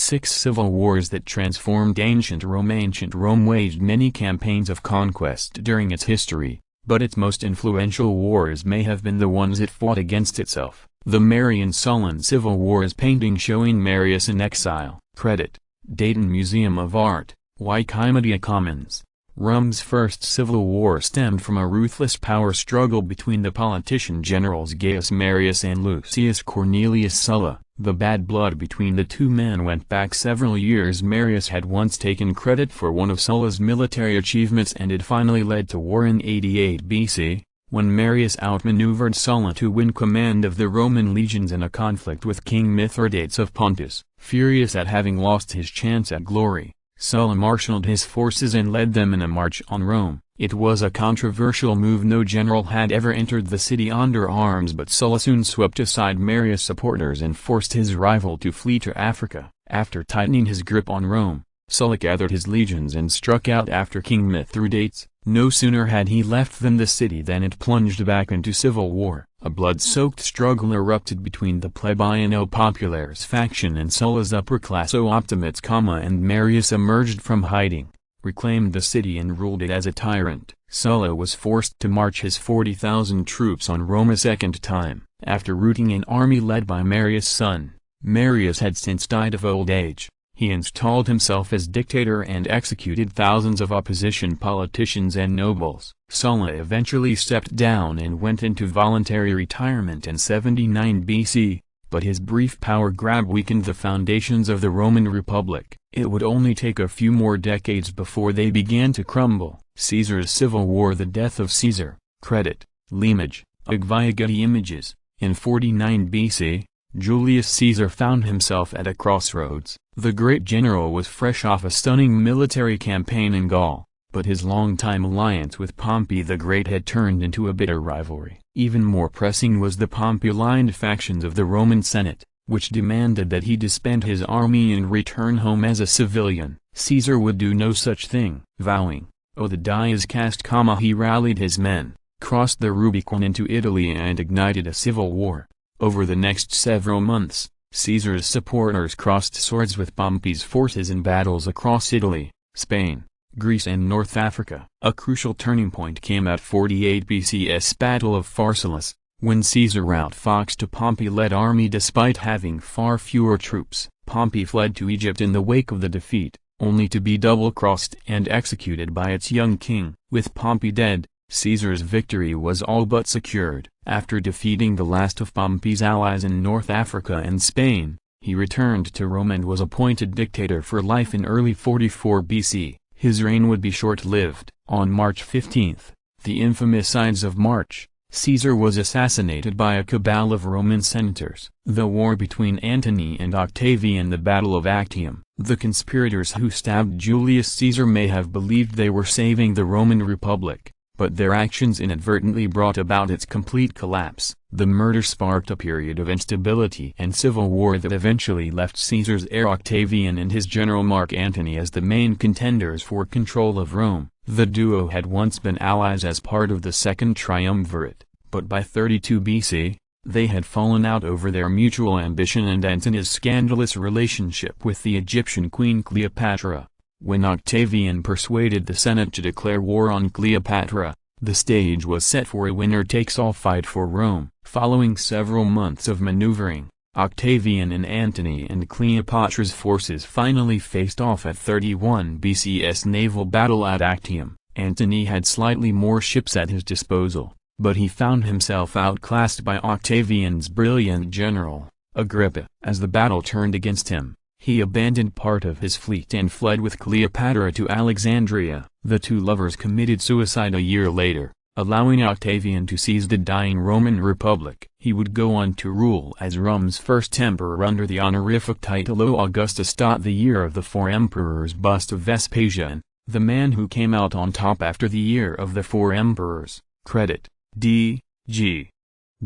6 civil wars that transformed ancient Rome. Ancient Rome waged many campaigns of conquest during its history, but its most influential wars may have been the ones it fought against itself. The Marian-Sullan Civil Wars painting showing Marius in exile. Credit: Dayton Museum of Art, Wikimedia Commons. Rome's first civil war stemmed from a ruthless power struggle between the politician generals Gaius Marius and Lucius Cornelius Sulla. The bad blood between the two men went back several years. Marius had once taken credit for one of Sulla's military achievements, and it finally led to war in 88 BC, when Marius outmaneuvered Sulla to win command of the Roman legions in a conflict with King Mithridates of Pontus. Furious at having lost his chance at glory, Sulla marshaled his forces and led them in a march on Rome. It was a controversial move. No general had ever entered the city under arms, but Sulla soon swept aside Marius' supporters and forced his rival to flee to Africa. After tightening his grip on Rome, Sulla gathered his legions and struck out after King Mithridates. No sooner had he left the city than it plunged back into civil war. A blood-soaked struggle erupted between the plebeian populares faction and Sulla's upper-class optimates, and Marius emerged from hiding, reclaimed the city and ruled it as a tyrant. Sulla was forced to march his 40,000 troops on Rome a second time. After routing an army led by Marius' son, Marius had since died of old age. He installed himself as dictator and executed thousands of opposition politicians and nobles. Sulla eventually stepped down and went into voluntary retirement in 79 BC, but his brief power grab weakened the foundations of the Roman Republic. It would only take a few more decades before they began to crumble. Caesar's Civil War. The death of Caesar. Credit: Limage, Getty Images. In 49 BC, Julius Caesar found himself at a crossroads. The great general was fresh off a stunning military campaign in Gaul, but his longtime alliance with Pompey the Great had turned into a bitter rivalry. Even more pressing was the Pompey-aligned factions of the Roman Senate, which demanded that he disband his army and return home as a civilian. Caesar would do no such thing. Vowing, "Oh, the die is cast," he rallied his men, crossed the Rubicon into Italy and ignited a civil war. Over the next several months, Caesar's supporters crossed swords with Pompey's forces in battles across Italy, Spain, Greece and North Africa. A crucial turning point came at 48 BC's Battle of Pharsalus, when Caesar outfoxed a Pompey-led army despite having far fewer troops. Pompey fled to Egypt in the wake of the defeat, only to be double-crossed and executed by its young king. With Pompey dead, Caesar's victory was all but secured. After defeating the last of Pompey's allies in North Africa and Spain, he returned to Rome and was appointed dictator for life in early 44 BC. His reign would be short-lived. On March 15, the infamous Ides of March, Caesar was assassinated by a cabal of Roman senators. The war between Antony and Octavian. The Battle of Actium. The conspirators who stabbed Julius Caesar may have believed they were saving the Roman Republic, but their actions inadvertently brought about its complete collapse. The murder sparked a period of instability and civil war that eventually left Caesar's heir Octavian and his general Mark Antony as the main contenders for control of Rome. The duo had once been allies as part of the Second Triumvirate, but by 32 BC, they had fallen out over their mutual ambition and Antony's scandalous relationship with the Egyptian queen Cleopatra. When Octavian persuaded the Senate to declare war on Cleopatra, the stage was set for a winner-takes-all fight for Rome. Following several months of maneuvering, Octavian and Antony and Cleopatra's forces finally faced off at 31 BC's naval battle at Actium. Antony had slightly more ships at his disposal, but he found himself outclassed by Octavian's brilliant general, Agrippa. As the battle turned against him, he abandoned part of his fleet and fled with Cleopatra to Alexandria. The two lovers committed suicide a year later, allowing Octavian to seize the dying Roman Republic. He would go on to rule as Rome's first emperor under the honorific title O Augustus. The year of the four emperors. Bust of Vespasian, the man who came out on top after the year of the four emperors. Credit: D. G.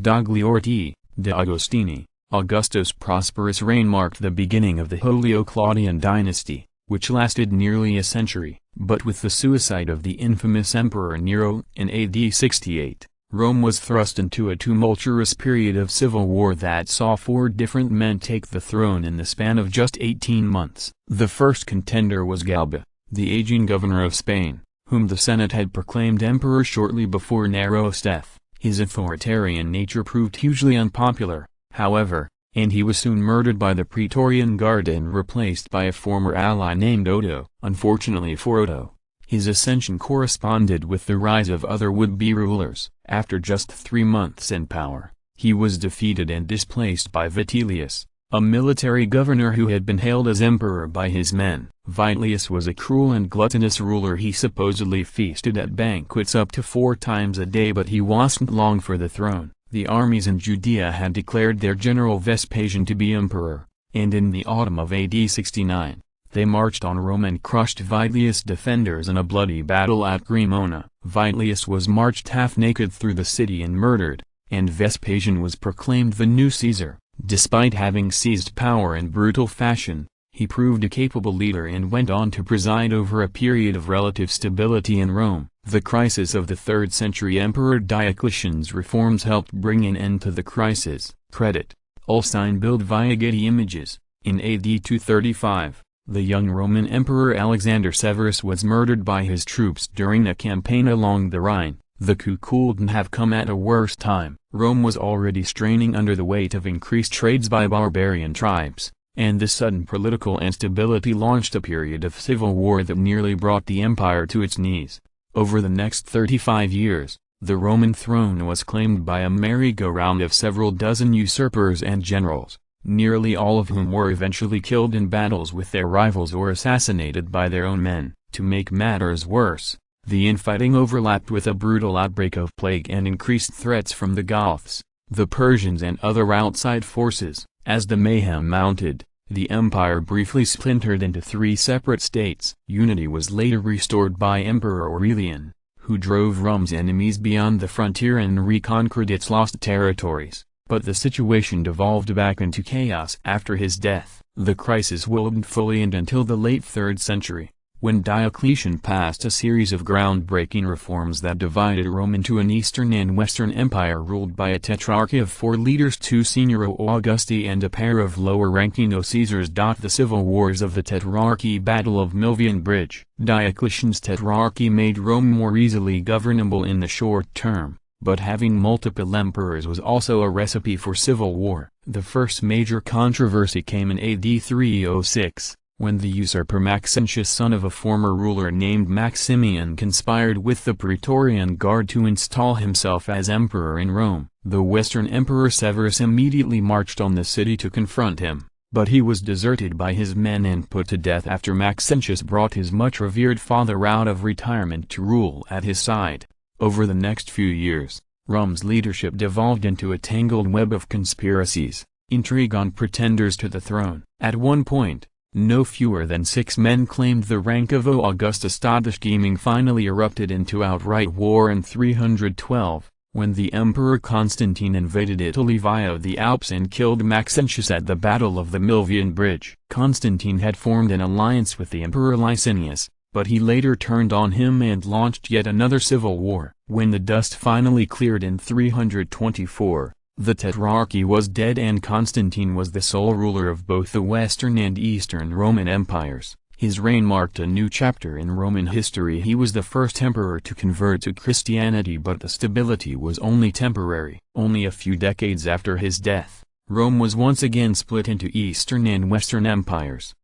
Dogliorti, De Agostini. Augustus' prosperous reign marked the beginning of the Julio-Claudian dynasty, which lasted nearly a century. But with the suicide of the infamous Emperor Nero in AD 68, Rome was thrust into a tumultuous period of civil war that saw 4 different men take the throne in the span of just 18 months. The first contender was Galba, the aging governor of Spain, whom the Senate had proclaimed emperor shortly before Nero's death. His authoritarian nature proved hugely unpopular, however, and he was soon murdered by the Praetorian Guard and replaced by a former ally named Otho. Unfortunately for Otho, his ascension corresponded with the rise of other would-be rulers. After just 3 months in power, he was defeated and displaced by Vitellius, a military governor who had been hailed as emperor by his men. Vitellius was a cruel and gluttonous ruler. He supposedly feasted at banquets up to 4 times a day, but he wasn't long for the throne. The armies in Judea had declared their general Vespasian to be emperor, and in the autumn of AD 69, they marched on Rome and crushed Vitellius' defenders in a bloody battle at Cremona. Vitellius was marched half-naked through the city and murdered, and Vespasian was proclaimed the new Caesar. Despite having seized power in brutal fashion, he proved a capable leader and went on to preside over a period of relative stability in Rome. The crisis of the 3rd century Emperor Diocletian's reforms helped bring an end to the crisis. Credit: Ullstein built via Getty Images. In AD 235, the young Roman Emperor Alexander Severus was murdered by his troops during a campaign along the Rhine. The coup couldn't have come at a worse time. Rome was already straining under the weight of increased trades by barbarian tribes, and this sudden political instability launched a period of civil war that nearly brought the empire to its knees. Over the next 35 years, the Roman throne was claimed by a merry-go-round of several dozen usurpers and generals, nearly all of whom were eventually killed in battles with their rivals or assassinated by their own men. To make matters worse, the infighting overlapped with a brutal outbreak of plague and increased threats from the Goths, the Persians and other outside forces. As the mayhem mounted, the empire briefly splintered into 3 separate states. Unity was later restored by Emperor Aurelian, who drove Rome's enemies beyond the frontier and reconquered its lost territories. But the situation devolved back into chaos after his death. The crisis wouldn't fully end until the late 3rd century, when Diocletian passed a series of groundbreaking reforms that divided Rome into an Eastern and Western empire ruled by a tetrarchy of 4 leaders, 2 senior Augusti and a pair of lower-ranking Caesars. The civil wars of the Tetrarchy. Battle of Milvian Bridge. Diocletian's tetrarchy made Rome more easily governable in the short term, but having multiple emperors was also a recipe for civil war. The first major controversy came in AD 306. When the usurper Maxentius, son of a former ruler named Maximian, conspired with the Praetorian Guard to install himself as emperor in Rome. The Western Emperor Severus immediately marched on the city to confront him, but he was deserted by his men and put to death after Maxentius brought his much-revered father out of retirement to rule at his side. Over the next few years, Rome's leadership devolved into a tangled web of conspiracies, intrigue on pretenders to the throne. At one point, no fewer than 6 men claimed the rank of Augustus. The scheming finally erupted into outright war in 312, when the Emperor Constantine invaded Italy via the Alps and killed Maxentius at the Battle of the Milvian Bridge. Constantine had formed an alliance with the Emperor Licinius, but he later turned on him and launched yet another civil war. When the dust finally cleared in 324, the Tetrarchy was dead and Constantine was the sole ruler of both the Western and Eastern Roman empires. His reign marked a new chapter in Roman history. He was the first emperor to convert to Christianity, but the stability was only temporary. Only a few decades after his death, Rome was once again split into Eastern and Western empires.